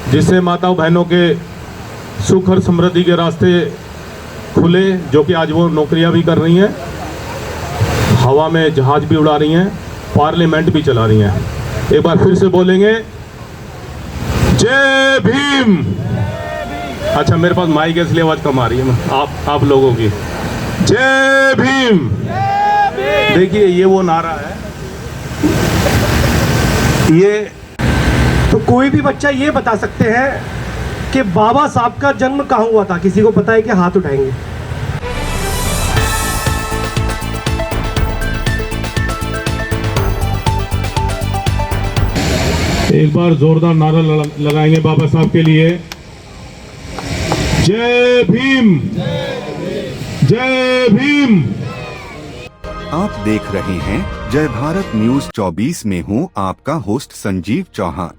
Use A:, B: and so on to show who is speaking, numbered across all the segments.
A: जिससे माताओं बहनों के सुख और समृद्धि के रास्ते खुले, जो कि आज वो नौकरियां भी कर रही हैं, हवा में जहाज भी उड़ा रही हैं, पार्लियामेंट भी चला रही हैं। एक बार फिर से बोलेंगे, जय भीम। अच्छा, मेरे पास माइक है इसलिए आवाज कम आ रही है आप लोगों की। जय भीम। देखिए ये वो नारा है, ये
B: तो कोई भी बच्चा ये बता सकते हैं कि बाबा साहब का जन्म कहाँ हुआ था? किसी को पता है कि हाथ उठाएंगे।
A: एक बार जोरदार नारा लगाएंगे बाबा साहब के लिए। जय भीम, जय भीम।
C: आप देख रहे हैं जय भारत न्यूज 24 में हूं आपका होस्ट संजीव चौहान।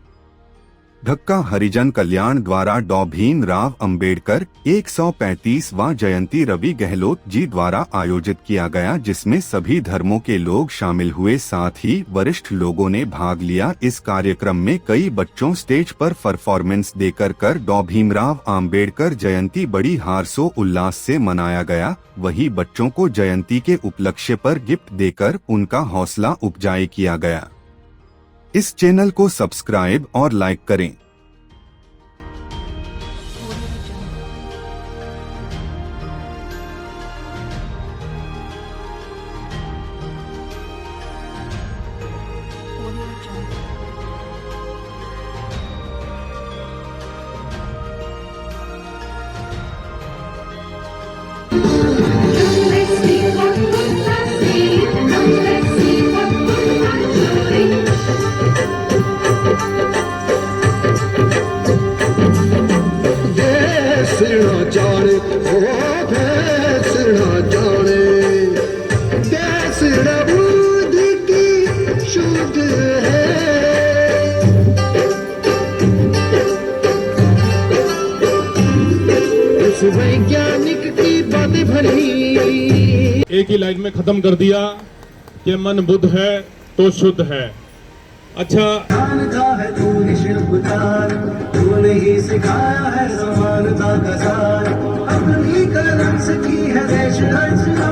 C: ढक्का हरिजन कल्याण द्वारा डॉ भीमराव अंबेडकर 135वां जयंती रवि गहलोत जी द्वारा आयोजित किया गया, जिसमें सभी धर्मों के लोग शामिल हुए, साथ ही वरिष्ठ लोगों ने भाग लिया। इस कार्यक्रम में कई बच्चों स्टेज पर परफॉर्मेंस देकर डॉ भीमराव अंबेडकर जयंती बड़ी हर्षो उल्लास से मनाया गया। वहीं बच्चों को जयंती के उपलक्ष्य पर गिफ्ट देकर उनका हौसला अफजाई किया गया। इस चैनल को सब्सक्राइब और लाइक करें।
B: वैज्ञानिक की बातें भरी
A: एक ही लाइन में खत्म कर दिया कि मन बुद्ध है तो शुद्ध है। अच्छा,
B: तूने शिल्पकार, तूने ही सिखाया है समानता का सार, अपनी कलम से की है देश रचना।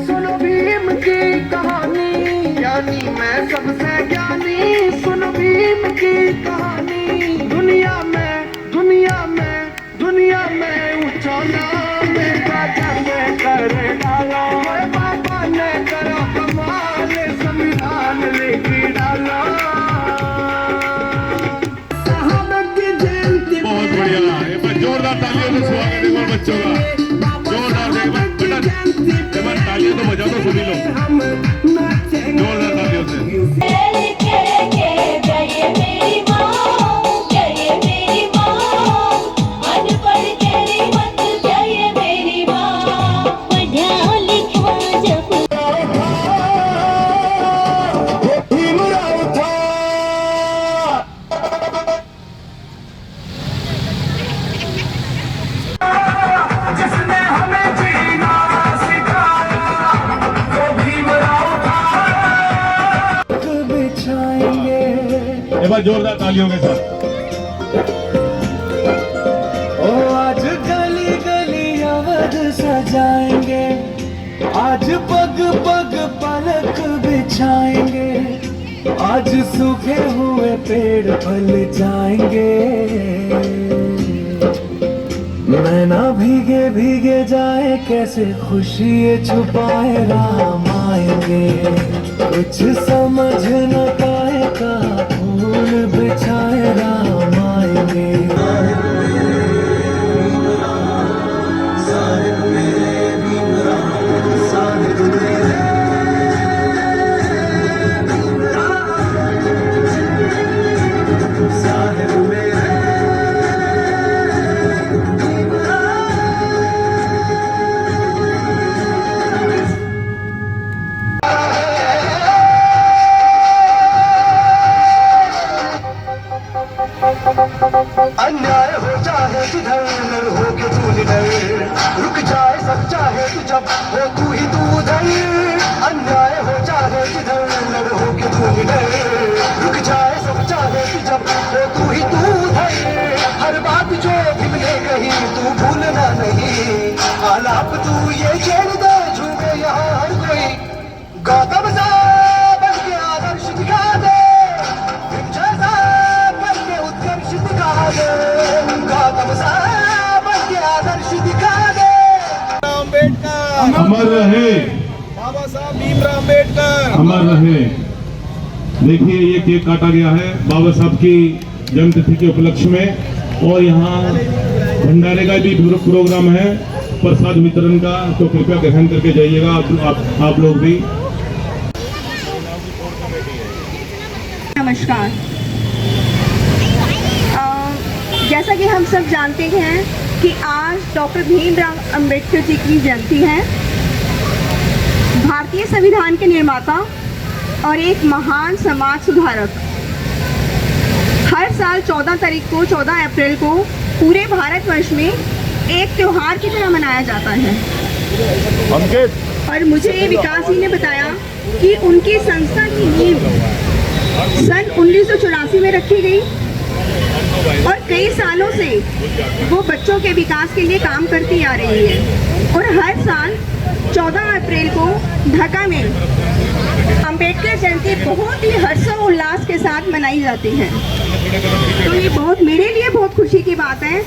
B: सुनो भीम की कहानी, यानी मैं सबसे ज्ञानी। सुनो भीम की कहानी, दुनिया में ऊंचा नाम कर डाला। बाबा ने करा कमाल, संविधान लेके डाला। साहब की जयंती
A: बहुत बढ़िया, एक बार जोरदार तालियों से स्वागत है बच्चों का। जोरदार तालियां तो बजा दो सभी लोग, जोरदार तालियों से। एक बार जोरदार तालियों के साथ।
B: ओ आज गली गली अवध सजाएंगे, आज पग पग पलक बिछाएंगे, आज सूखे हुए पेड़ फल जाएंगे। नैना भीगे भीगे जाए, कैसे खुशी छुपाए राम आएंगे। कुछ समझ न पाए, कहा फूल बिछाए राम आएंगे। अन्याय हो चाहे जिधर हो के तू निडर, रुक जाए सब चाहे तू जब हो तू ही तू उधर। अन्याय हो चाहे जिधर हो के तू निडर, रुक जाए सब चाहे कि जब वो तू ही तू है, हर बात जो भी मिले कहीं तू भूलना नहीं, आलाप तू ये छेड़ दे झूमे यहाँ हर कोई, गौतम सा बन के आदर्श दिखा दे, जैसा बन के उत्कर्ष दिखा दे, गौतम सा बन के आदर्श दिखा दे।
D: अम्बेडकर
A: अमर रहे,
D: बाबा साहब भीमराव अम्बेडकर
A: अमर रहे। देखिए ये केक काटा गया है बाबा साहब की जन्मतिथि के उपलक्ष्य में, और यहाँ भंडारे का भी प्रोग्राम है, प्रसाद वितरण का, तो कृपया ग्रहण करके जाइएगा आप लोग भी।
E: नमस्कार। जैसा कि हम सब जानते हैं कि आज डॉक्टर भीमराव अंबेडकर जी की जयंती है। भारतीय संविधान के निर्माता और एक महान समाज सुधारक। हर साल 14 तारीख को 14 अप्रैल को पूरे भारतवर्ष में एक त्योहार की तरह मनाया जाता है। और मुझे ये विकास जी ने बताया कि उनकी संस्था की नींव सन 1984 में रखी गई और कई सालों से वो बच्चों के विकास के लिए काम करती आ रही है, और हर साल 14 अप्रैल को ढाका में अंबेडकर जयंती बहुत ही हर्षोल्लास के साथ मनाई जाती है। तो ये बहुत मेरे लिए बहुत खुशी की बात है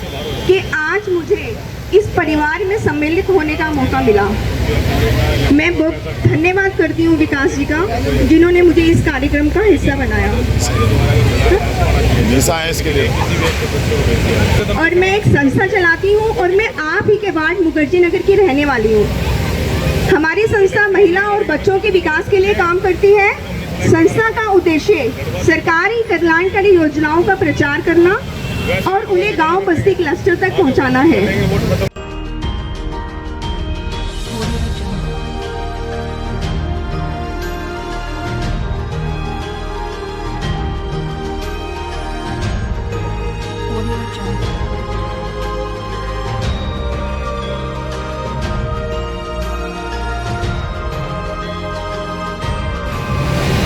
E: कि आज मुझे इस परिवार में सम्मिलित होने का मौका मिला। मैं बहुत धन्यवाद करती हूँ विकास जी का, जिन्होंने मुझे इस कार्यक्रम का हिस्सा बनाया।
D: इसके लिए
E: और मैं एक संस्था चलाती हूँ और मैं आप ही के वार्ड मुखर्जी नगर की रहने वाली हूँ। हमारी संस्था महिला और बच्चों के विकास के लिए काम करती है। संस्था का उद्देश्य सरकारी कल्याणकारी योजनाओं का प्रचार करना और उन्हें गांव बस्ती क्लस्टर तक पहुंचाना है।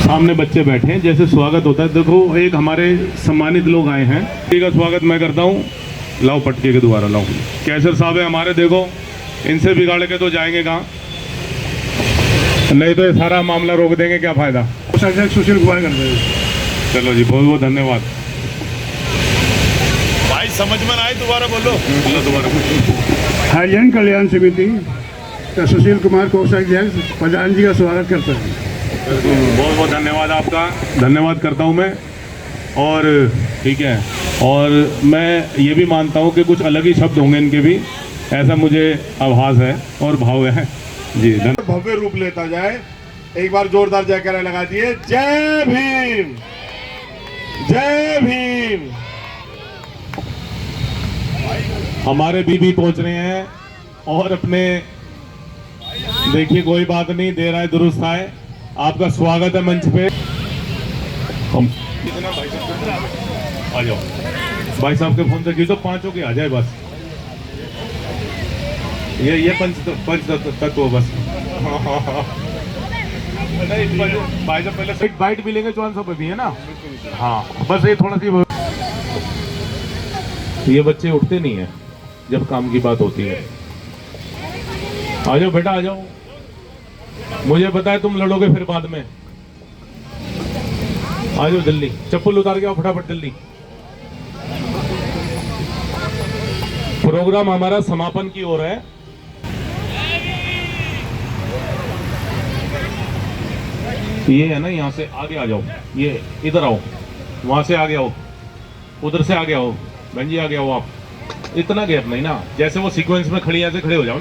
A: सामने बच्चे बैठे हैं, जैसे स्वागत होता है। देखो एक हमारे सम्मानित लोग आए हैं, इसी का स्वागत मैं करता हूँ। लाओ पटके के दोबारा लाओ। कैसर साहब है हमारे, देखो इनसे बिगाड़ के तो जाएंगे कहाँ, नहीं तो ये सारा मामला रोक देंगे, क्या फायदा।
D: सुशील कुमार कर रहे हैं।
A: चलो जी, बहुत बहुत धन्यवाद
D: भाई, समझ में आए, दोबारा बोलो।
A: दोबारा
F: हरिजन कल्याण समिति का सुशील कुमार कोषाध्यक्ष प्रधान जी का स्वागत करता है।
A: बहुत बहुत धन्यवाद आपका, धन्यवाद करता हूँ मैं। और ठीक है, और मैं ये भी मानता हूँ कि कुछ अलग ही शब्द होंगे इनके भी, ऐसा मुझे आभास है और भाव है जी।
D: भव्य रूप लेता जाए। एक बार जोरदार जयकारा लगा दिए। जय भीम, जय भीम।
A: हमारे बीबी पहुंच रहे हैं और अपने, देखिए कोई बात नहीं, दे रहा है दुरुस्त है। आपका स्वागत है मंच पे। हम आ जाओ, भाई साहब के फोन से की तो पांचों की आ जाए बस। ये पंच तत्व बस। नहीं भाई साहब पहले एक बाइट भी लेंगे, 5400 पे भी है ना। हाँ बस ये थोड़ा सी, ये बच्चे उठते नहीं है जब काम की बात होती है। आ जाओ बेटा, आ जाओ। मुझे पता है तुम लड़ोगे फिर बाद में। आ जाओ जल्दी, चप्पल उतार के आओ फटाफट जल्दी। प्रोग्राम हमारा समापन की ओर है। ये है ना, यहाँ से आगे आ जाओ, ये इधर आओ, वहां से आगे आओ, उधर से आगे आओ, बहन जी आगे आओ। आप इतना गैप नहीं ना, जैसे वो सीक्वेंस में खड़ी ऐसे खड़े हो जाओ।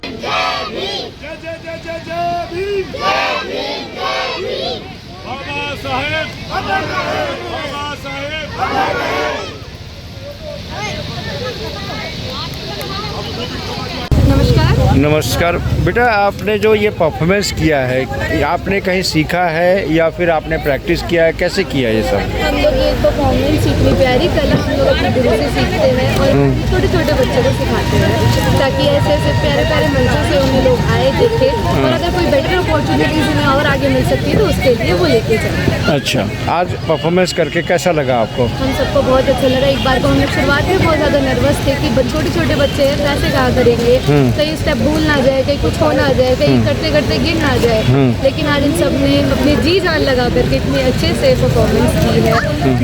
D: बाबा साहेब, बाबा साहेब।
G: नमस्कार बेटा, आपने जो ये परफॉर्मेंस किया है, आपने कहीं सीखा है या फिर आपने प्रैक्टिस किया है, कैसे किया ये सब?
H: हम लोग ये परफॉर्मेंस इतनी प्यारी कला हम लोग अपने गुरु से सीखते हैं और छोटे छोटे बच्चों को सिखाते हैं ताकि ऐसे ऐसे प्यारे प्यारे मंचों से उन्हें लोग आए देखें और अगर कोई बेटर अपॉर्चुनिटीज उन्हें और आगे मिल सकती है तो उसके लिए वो लेके जाए।
G: अच्छा, आज परफॉर्मेंस करके कैसा लगा आपको?
H: हम सबको बहुत अच्छा लगा। एक बार को हम लोग शुरुआत में बहुत ज़्यादा नर्वस थे कि छोटे छोटे बच्चे हैं कैसे कहाँ करेंगे, कहीं स्टेप भूल ना जाए, कहीं कुछ हो ना जाए, कहीं करते करते गिर ना जाए, लेकिन आज इन सब ने अपनी जी जान लगा करके इतने अच्छे से परफॉर्मेंस की है।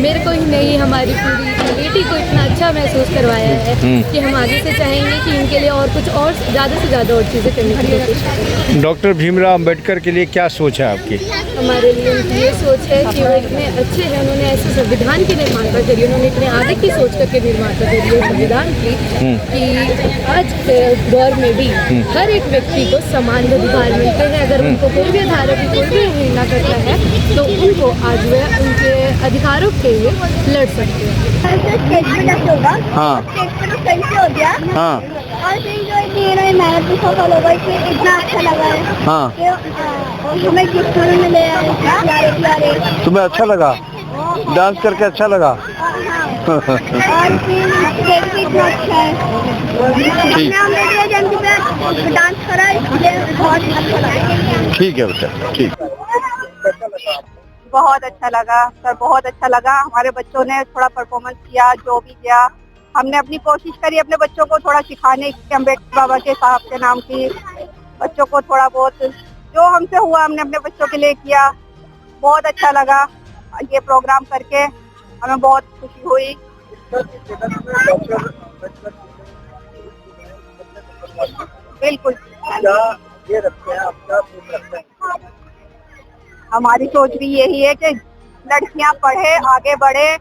H: मेरे को ही नहीं, हमारी पूरी कमेटी को इतना अच्छा महसूस करवाया है कि हम आगे से चाहेंगे कि इनके लिए और कुछ और ज़्यादा से ज़्यादा और चीज़ें करने की कोशिश करें।
G: डॉक्टर भीमराव अंबेडकर के लिए क्या सोच है आपकी?
H: हमारे लिए उनकी ये सोच है कि वो इतने अच्छे हैं, उन्होंने ऐसे संविधान की निर्माता करी, उन्होंने इतने आगे की सोच करके निर्माता करी है संविधान की कि आज के दौर में भी हर एक व्यक्ति को समान अधिकार मिलते हैं। अगर उनको कोई भी धारा की कोई भी अवहेलना करता है तो उनको आज वे उनके अधिकारों के लिए लड़ सकते हैं।
G: हाँ
E: हो गया
G: हाँ
E: और फिर जो मैराथन सफल हो गई कि इतना अच्छा लगा है।
G: हाँ,
E: कि हमें गिफ्ट मिले प्यारे।
G: तुम्हें अच्छा लगा? डांस करके अच्छा लगा?
E: और फिर केक भी इतना अच्छा है।
G: ठीक।
E: हमने अम्बेडकर जयंती पे डांस करा, इसलिए बहुत अच्छा लगा।
G: ठीक है बेटा, ठीक।
I: बहुत अच्छा लगा सर, बहुत अच्छा लगा। हमारे बच्चों ने थोड़ा परफॉर्मेंस किया, जो भी किया हमने अपनी कोशिश करी अपने बच्चों को थोड़ा सिखाने की, अम्बेडकर बाबा के साहब के नाम की बच्चों को थोड़ा बहुत जो हमसे हुआ हमने अपने बच्चों के लिए किया। बहुत अच्छा लगा ये प्रोग्राम करके, हमें बहुत खुशी हुई। बिल्कुल हमारी सोच भी यही है कि लड़कियां पढ़े, आगे बढ़े,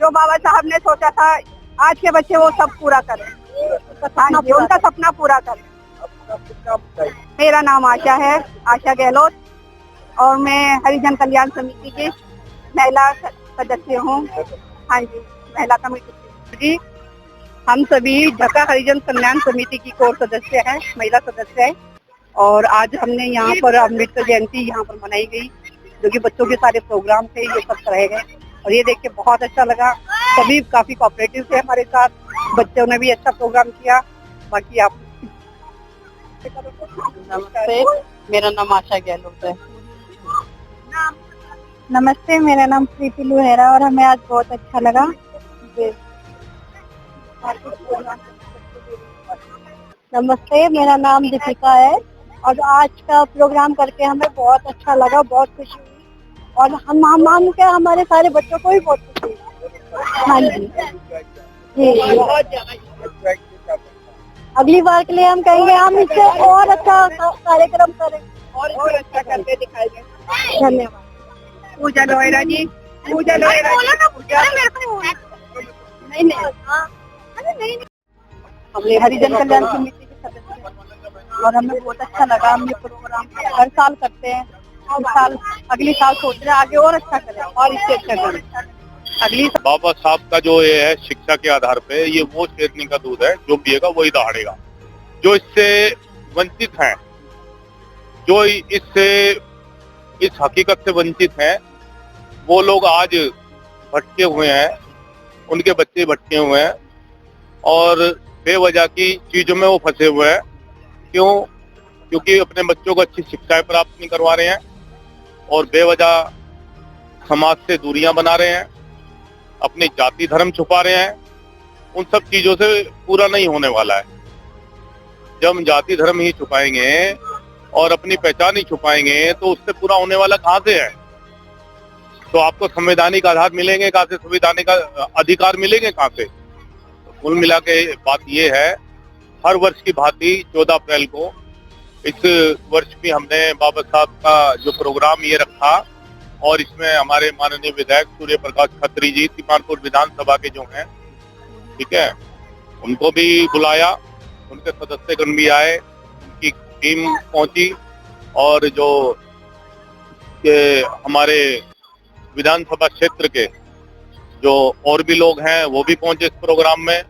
I: जो बाबा साहब ने सोचा था आज के बच्चे वो सब पूरा करें, उनका सपना पूरा करें। मेरा नाम आशा है, आशा गहलोत, और मैं हरिजन कल्याण समिति की महिला सदस्य हूँ। हाँ जी, महिला कमेटी जी। हम सभी ढका हरिजन कल्याण समिति की कोर सदस्य हैं, महिला सदस्य हैं, और आज हमने यहाँ पर अम्बेडकर जयंती यहाँ पर मनाई गई, जो कि बच्चों के सारे प्रोग्राम थे, ये सब कराए गए और ये देख के बहुत अच्छा लगा। सभी काफी कोऑपरेटिव थे हमारे साथ, बच्चों ने भी अच्छा प्रोग्राम किया। बाकी आप।
J: नमस्ते, मेरा नाम आशा गहलोत है।
I: नमस्ते, मेरा नाम प्रीति लुहेरा और हमें आज बहुत अच्छा लगा। नमस्ते, मेरा नाम दीपिका है और आज का प्रोग्राम करके हमें बहुत अच्छा लगा, बहुत खुशी हुई और हम मान के हमारे सारे बच्चों को भी बहुत खुशी हुई। हाँ जी, अगली बार के लिए हम कहेंगे हम इससे और अच्छा कार्यक्रम करें और अच्छा करके दिखाएंगे। धन्यवाद। पूजा लोहेरा जी, पूजा लोहेरा नहीं, हमने हरिजन कल्याण समिति के सदस्य हैं और हमें बहुत अच्छा लगा। हम ये प्रोग्राम हर साल करते हैं, इस साल अगली साल सोच रहे हैं आगे और अच्छा करें और इससे अच्छा करें अगली।
K: बाबा साहब का जो ये है शिक्षा के आधार पे, ये वो शेरनी का दूध है, जो पिएगा वही दहाड़ेगा। जो इससे वंचित हैं, जो इससे इस हकीकत से वंचित हैं, वो लोग आज भटके हुए हैं, उनके बच्चे भटके हुए हैं और बेवजह की चीजों में वो फंसे हुए हैं। क्यों? क्योंकि अपने बच्चों को अच्छी शिक्षाएं प्राप्त नहीं करवा रहे हैं और बेवजह समाज से दूरियां बना रहे हैं, अपनी जाति धर्म छुपा रहे हैं। उन सब चीजों से पूरा नहीं होने वाला है। जब हम जाति धर्म ही छुपाएंगे और अपनी पहचान ही छुपाएंगे तो उससे पूरा होने वाला कहाँ से है? तो आपको संवैधानिक आधार मिलेंगे कहाँ से, संवैधानिक अधिकार मिलेंगे कहाँ से? तो कुल मिला के बात ये है, हर वर्ष की भांति 14 अप्रैल को इस वर्ष भी हमने बाबा साहब का जो प्रोग्राम ये रखा और इसमें हमारे माननीय विधायक सूर्य प्रकाश खत्री जी तिमारपुर विधानसभा के जो हैं, ठीक है, उनको भी बुलाया, उनके सदस्यगण भी आए, उनकी टीम पहुंची और जो हमारे विधानसभा क्षेत्र के जो और भी लोग हैं वो भी पहुंचे इस प्रोग्राम में।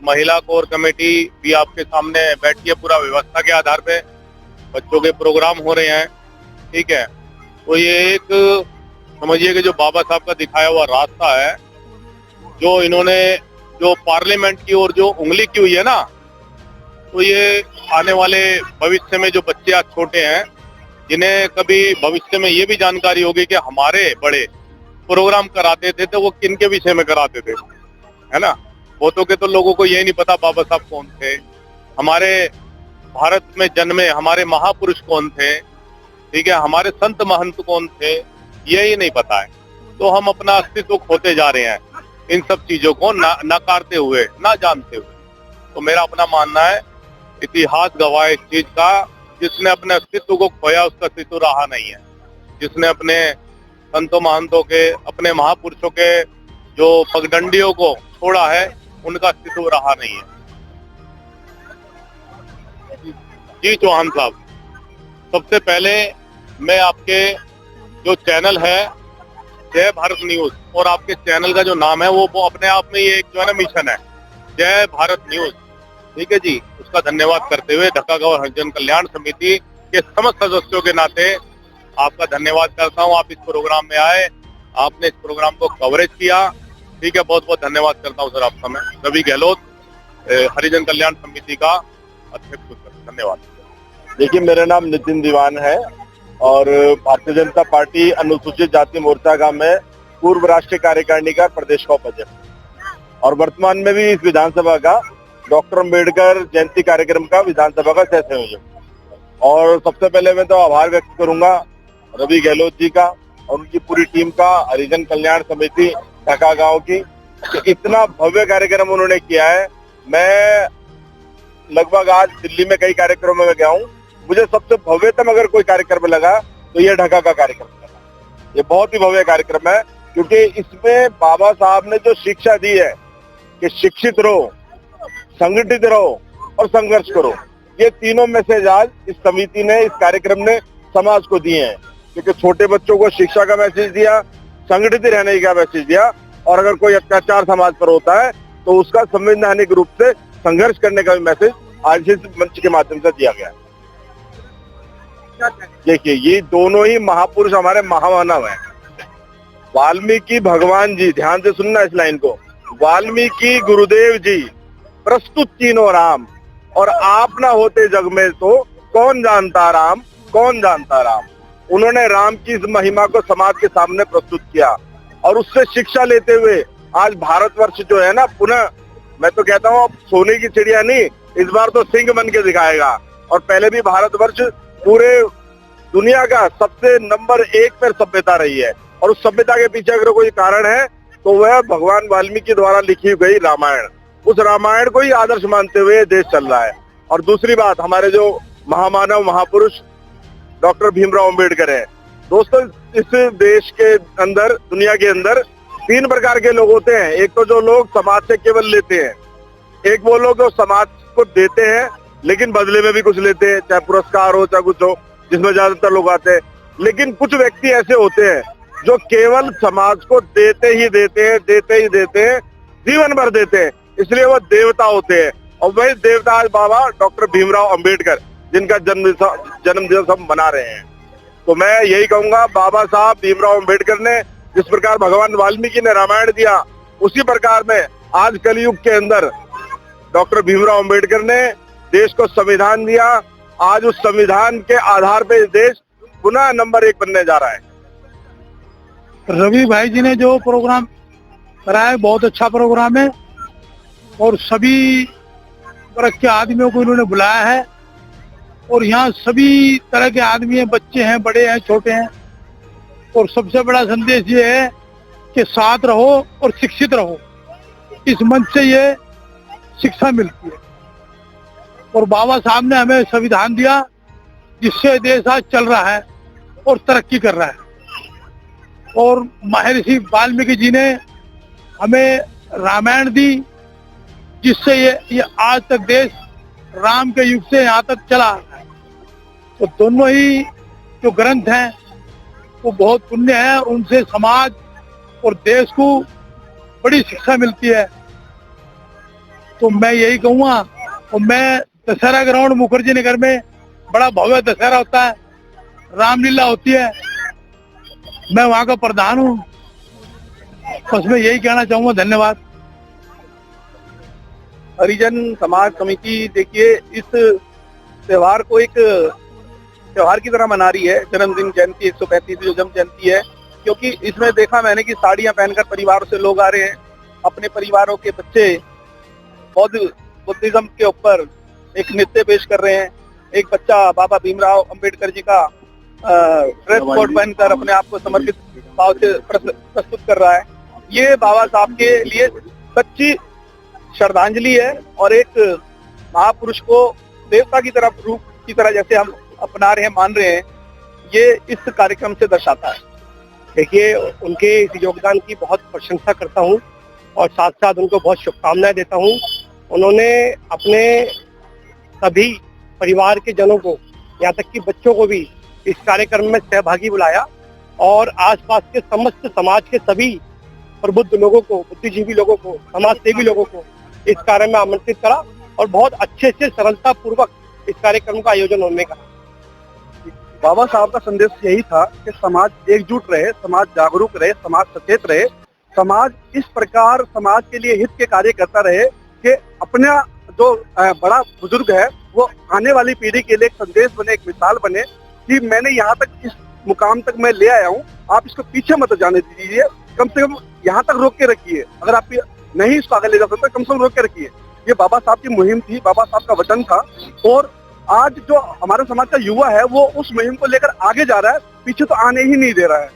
K: महिला कोर कमेटी भी आपके सामने बैठी है, पूरा व्यवस्था के आधार पे बच्चों के प्रोग्राम हो रहे हैं, ठीक है। तो ये एक समझिए कि जो बाबा साहब का दिखाया हुआ रास्ता है जो इन्होंने जो पार्लियामेंट की ओर जो उंगली की हुई है ना, तो ये आने वाले भविष्य में जो बच्चे आज छोटे हैं, जिन्हें कभी भविष्य में ये भी जानकारी होगी कि हमारे बड़े प्रोग्राम कराते थे तो वो किन के विषय में कराते थे, है ना। बहुतों के तो लोगों को ये नहीं पता बाबा साहब कौन थे, हमारे भारत में जन्मे हमारे महापुरुष कौन थे, ठीक है, हमारे संत महंत कौन थे, यही नहीं पता है। तो हम अपना अस्तित्व खोते जा रहे हैं इन सब चीजों को नकारते हुए, ना जानते हुए। तो मेरा अपना मानना है, इतिहास गवाह इस चीज का, जिसने अपने अस्तित्व को खोया उसका अस्तित्व रहा नहीं है। जिसने अपने संतों महंतों के, अपने महापुरुषों के जो पगडंडियों को छोड़ा है, उनका अस्तित्व रहा नहीं है। जी चौहान साहब, सबसे पहले मैं आपके जो चैनल है जय भारत न्यूज, और आपके चैनल का जो नाम है वो अपने आप में ये एक जो है ना मिशन है, जय भारत न्यूज, ठीक है जी, उसका धन्यवाद करते हुए ढक्का गांव हरिजन कल्याण समिति के समस्त सदस्यों के नाते आपका धन्यवाद करता हूं। आप इस प्रोग्राम में आए, आपने इस प्रोग्राम को कवरेज किया, ठीक है, बहुत बहुत धन्यवाद करता हूं सर आपका मैं। रवि गहलोत, हरिजन कल्याण समिति का अध्यक्ष, धन्यवाद।
D: देखिए, मेरा नाम नितिन दीवान है और भारतीय जनता पार्टी अनुसूचित जाति मोर्चा का मैं पूर्व राष्ट्रीय कार्यकारिणी का प्रदेश का उपाध्यक्ष, और वर्तमान में भी इस विधानसभा का डॉक्टर अम्बेडकर जयंती कार्यक्रम का विधानसभा का सह संयोजक। और सबसे पहले मैं तो आभार व्यक्त करूंगा रवि गहलोत जी का और उनकी पूरी टीम का, हरिजन कल्याण समिति ढका गांव की, इतना भव्य कार्यक्रम उन्होंने किया है। मैं लगभग आज दिल्ली में कई कार्यक्रमों में गया हूँ, मुझे सबसे भव्यतम अगर कोई कार्यक्रम लगा तो ये ढका का कार्यक्रम लगा। ये बहुत ही भव्य कार्यक्रम है, क्योंकि इसमें बाबा साहब ने जो शिक्षा दी है कि शिक्षित रहो, संगठित रहो और संघर्ष करो, ये तीनों मैसेज आज इस समिति ने, इस कार्यक्रम ने समाज को दिए हैं। क्योंकि छोटे बच्चों को शिक्षा का मैसेज दिया, संगठित रहने का मैसेज दिया, और अगर कोई अत्याचार समाज पर होता है तो उसका संवैधानिक रूप से संघर्ष करने का भी मैसेज आज इस मंच के माध्यम से दिया गया है। देखिए, ये दोनों ही महापुरुष हमारे महामानव हैं। वाल्मीकि भगवान जी, ध्यान से सुनना इस लाइन को, वाल्मीकि गुरुदेव जी प्रस्तुत तीनों राम, और आप ना होते जग में तो कौन जानता राम, कौन जानता राम। उन्होंने राम की इस महिमा को समाज के सामने प्रस्तुत किया, और उससे शिक्षा लेते हुए आज भारतवर्ष जो है ना, पुनः मैं तो कहता हूँ अब सोने की चिड़िया नहीं, इस बार तो सिंह बन के दिखाएगा। और पहले भी भारतवर्ष पूरे दुनिया का सबसे नंबर 1 पर सभ्यता रही है, और उस सभ्यता के पीछे अगर कोई कारण है तो वह भगवान वाल्मीकि द्वारा लिखी गई रामायण, उस रामायण को ही आदर्श मानते हुए देश चल रहा है। और दूसरी बात, हमारे जो महामानव महापुरुष डॉक्टर भीमराव अम्बेडकर है। दोस्तों, इस देश के अंदर, दुनिया के अंदर 3 प्रकार के लोग होते हैं। एक तो जो लोग समाज से केवल लेते हैं, एक वो लोग जो समाज को देते हैं लेकिन बदले में भी कुछ लेते हैं, चाहे पुरस्कार हो चाहे कुछ हो, जिसमें ज्यादातर लोग आते हैं। लेकिन कुछ व्यक्ति ऐसे होते हैं जो केवल समाज को देते ही देते हैं, देते ही देते हैं, जीवन भर देते हैं, इसलिए वो देवता होते हैं। और वही देवता आज बाबा डॉक्टर भीमराव अम्बेडकर, जिनका जन्मदिवस हम मना रहे हैं। तो मैं यही कहूंगा, बाबा साहब भीमराव अम्बेडकर ने जिस प्रकार भगवान वाल्मीकि ने रामायण दिया, उसी प्रकार में आज कलयुग के अंदर डॉक्टर भीमराव अम्बेडकर ने देश को संविधान दिया। आज उस संविधान के आधार पे देश पुनः नंबर 1 बनने जा रहा है।
F: रवि भाई जी ने जो प्रोग्राम कराया बहुत अच्छा प्रोग्राम है, और सभी वर्ग के आदमियों को इन्होंने बुलाया है, और यहाँ सभी तरह के आदमी हैं, बच्चे हैं, बड़े हैं, छोटे हैं। और सबसे बड़ा संदेश ये है कि साथ रहो और शिक्षित रहो। इस मंच से ये शिक्षा मिलती है। और बाबा साहब ने हमें संविधान दिया, जिससे देश आज चल रहा है और तरक्की कर रहा है। और महर्षि वाल्मीकि जी ने हमें रामायण दी, जिससे ये आज तक देश राम के युग से यहाँ तक चला है। तो दोनों ही जो ग्रंथ हैं वो बहुत पुण्य है, उनसे समाज और देश को बड़ी शिक्षा मिलती है। तो मैं यही कहूँगा, और मैं दशहरा ग्राउंड मुखर्जी नगर में बड़ा भव्य दशहरा होता है, रामलीला होती है, मैं वहाँ का प्रधान हूँ। बस मैं यही कहना चाहूँगा। धन्यवाद।
D: हरिजन समाज समिति देखिए इस त्योहार को एक त्योहार की तरह मना रही है। जन्मदिन जयंती 135 जो जन्म जयंती है, क्योंकि इसमें देखा मैंने कि साड़ियां पहनकर परिवारों से लोग आ रहे हैं। अपने परिवारों के बच्चे बुद्धिज्म के ऊपर एक नृत्य पेश कर रहे हैं। एक बच्चा बाबा भीमराव अंबेडकर जी का ड्रेस कोड पहनकर अपने आप को समर्पित भाव से प्रस्तुत कर रहा है। ये बाबा साहब के लिए सच्ची श्रद्धांजलि है और एक महापुरुष को देवता की तरफ रूप की तरह जैसे हम अपना रहे हैं, मान रहे हैं, ये इस कार्यक्रम से दर्शाता है।
F: देखिए, उनके इस योगदान की बहुत प्रशंसा करता हूँ और साथ साथ उनको बहुत शुभकामनाएं देता हूँ। उन्होंने अपने सभी परिवार के जनों को, यहाँ तक कि बच्चों को भी इस कार्यक्रम में सहभागी बुलाया और आसपास के समस्त समाज के सभी प्रबुद्ध लोगों को, बुद्धिजीवी लोगों को, समाज सेवी लोगों को इस कार्य में आमंत्रित करा और बहुत अच्छे से सरलता पूर्वक इस कार्यक्रम का आयोजन होने का।
D: बाबा साहब का संदेश यही था कि समाज एकजुट रहे, समाज जागरूक रहे, समाज सचेत रहे, समाज इस प्रकार समाज के लिए हित के कार्य करता रहे कि अपना जो बड़ा बुजुर्ग है वो आने वाली पीढ़ी के लिए एक संदेश बने, एक मिसाल बने कि मैंने यहाँ तक इस मुकाम तक मैं ले आया हूँ, आप इसको पीछे मत जाने दीजिए, कम से कम यहाँ तक रोक के रखिए। अगर आप नहीं इसको आगे ले जा सकते कम से कम रोक के रखिए। ये बाबा साहब की मुहिम थी, बाबा साहब का वचन था और आज जो हमारे समाज का युवा है वो उस मुहिम को लेकर आगे जा रहा है, पीछे तो आने ही नहीं दे रहा है।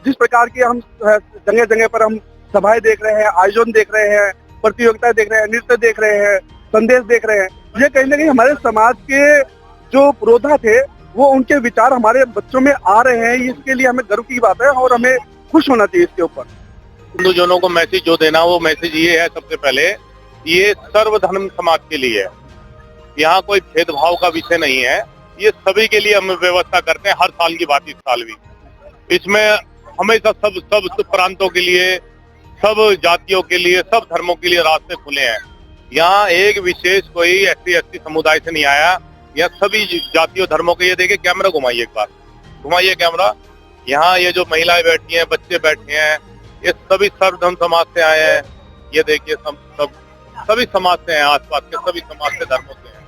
D: जिस प्रकार की हम जगह जगह पर हम सभाएं देख रहे हैं, आयोजन देख रहे हैं, प्रतियोगिताएं देख रहे हैं, नृत्य देख रहे हैं, संदेश देख रहे हैं, ये कहीं ना कहीं हमारे समाज के जो पुरोधा थे वो उनके विचार हमारे बच्चों में आ रहे हैं। इसके लिए हमें गर्व की बात है और हमें खुश होना चाहिए इसके ऊपर।
K: हिंदुजनों को मैसेज जो देना, वो मैसेज ये है, सबसे पहले ये सर्वधर्म समाज के लिए है। यहाँ कोई भेदभाव का विषय नहीं है, ये सभी के लिए हम व्यवस्था करते हैं। हर साल की बात इस साल भी, इसमें हमेशा सब प्रांतों के लिए, सब जातियों के लिए, सब धर्मों के लिए रास्ते खुले हैं। यहाँ एक विशेष कोई SC समुदाय से नहीं आया, यहाँ सभी जातियों धर्मों के। ये देखिए, कैमरा घुमाइए, एक बार घुमाइए कैमरा। यहाँ ये जो महिलाएं बैठी हैं, बच्चे बैठे हैं, ये सभी सर्वधर्म समाज से आए हैं। ये देखिए, सभी समाज से हैं, आसपास के सभी समाज से, धर्मों से हैं।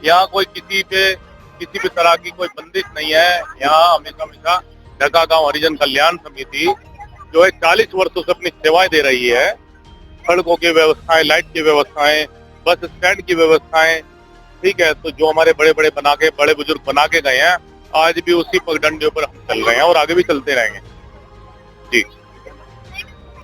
K: यहाँ कोई किसी भी तरह की कोई बंदिश नहीं है। यहाँ हमेशा ढका गांव हरिजन कल्याण समिति जो है 40 वर्षों से अपनी सेवाएं दे रही है। सड़कों की व्यवस्थाएं, लाइट की व्यवस्थाएं, बस स्टैंड की व्यवस्थाएं, ठीक है। तो जो हमारे बड़े बुजुर्ग बना के गए हैं, आज भी उसी पगडंडे पर हम चल रहे हैं और आगे भी चलते रहेंगे जी।